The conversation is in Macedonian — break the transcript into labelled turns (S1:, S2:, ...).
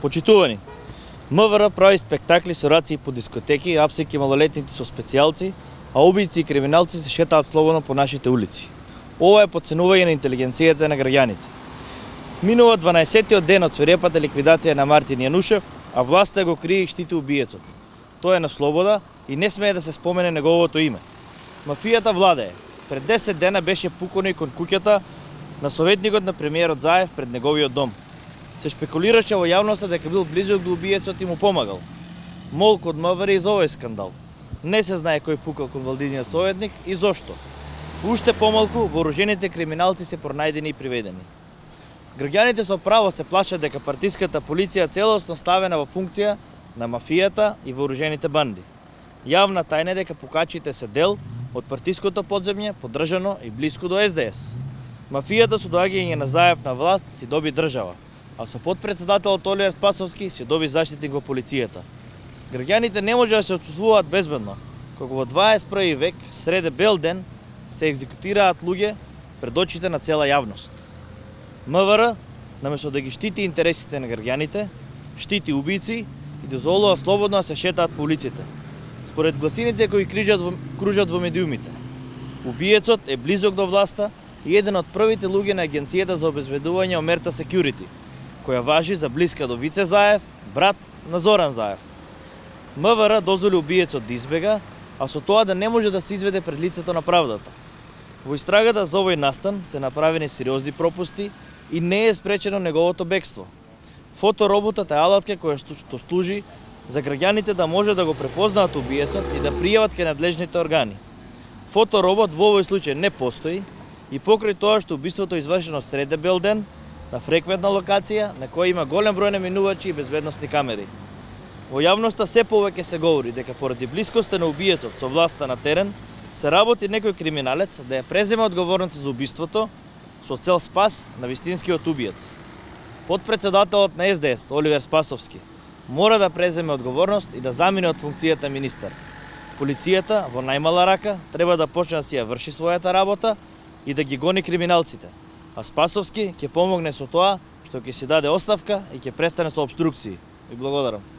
S1: Почитувани, МВР прави спектакли со раци по дискотеки, апсејќи малолетници со специјалци, а убици и криминалци се шетаат слободно по нашите улици. Ова е потценување на интелигенцијата на граѓаните. Минува 12-тиот ден од свирепата ликвидација на Мартин Јанушев, а власта го крие и штити убиецот. Тој е на слобода и не смее да се спомене неговото име. Мафијата владее. Пред 10 дена беше пукано и кон куќата на советникот на премиерот Заев пред неговиот дом. Се шпекулираше во јавноста дека бил близок до убиецот и му помагал. Молк од МВР и за овој скандал. Не се знае кој пукал кон владиниот советник и зошто. Уште помалку вооружените криминалци се пронајдени и приведени. Граѓаните со право се плашат дека партиската полиција целосно ставена во функција на мафијата и вооружените банди. Јавна тајна е дека пукачите се дел од партиското подземје, поддржано и блиску до СДС. Мафијата со доаѓање на Заев на власт си доби држава, а со подпредседателот Оливер Спасовски си доби заштитник во полицијата. Граѓаните не може да се отсуствуваат безбедно, кога во 21 век, среде бел ден, се екзекутираат луѓе пред очите на цела јавност. МВР, наместо да ги штити интересите на граѓаните, штити убици и дозволува слободно да се шетаат по улиците. Според гласините кои кружат во медиумите, убиецот е близок до власта и еден од првите луѓе на Агенцијата за обезбедување Омерта Security, која важи за блиска до Вице Заев, брат на Зоран Заев. МВР дозволи убиецот да избега, а со тоа да не може да се изведе пред лицето на правдата. Во истрагата за овој настан се направени сериозни пропусти и не е спречено неговото бегство. Фотороботот е алатка која што служи за граѓаните да може да го препознаат убиецот и да пријават кај надлежните органи. Фоторобот во овој случај не постои и покрај тоа што убиството е извршено среде бел ден, на фреквентна локација на која има голем број на минувачи и безбедносни камери. Во јавноста се повеќе се говори дека поради блискоста на убиецот со власта на терен се работи некој криминалец да ја преземе одговорноста за убиството со цел спас на вистинскиот убиец. Подпредседателот на СДС Оливер Спасовски мора да преземе одговорност и да замине од функцијата министер. Полицијата во најмала рака треба да почне да си ја врши својата работа и да ги гони криминалците. А Спасовски ќе помогне со тоа што ќе си даде оставка и ќе престане со обструкции. Ви благодарам.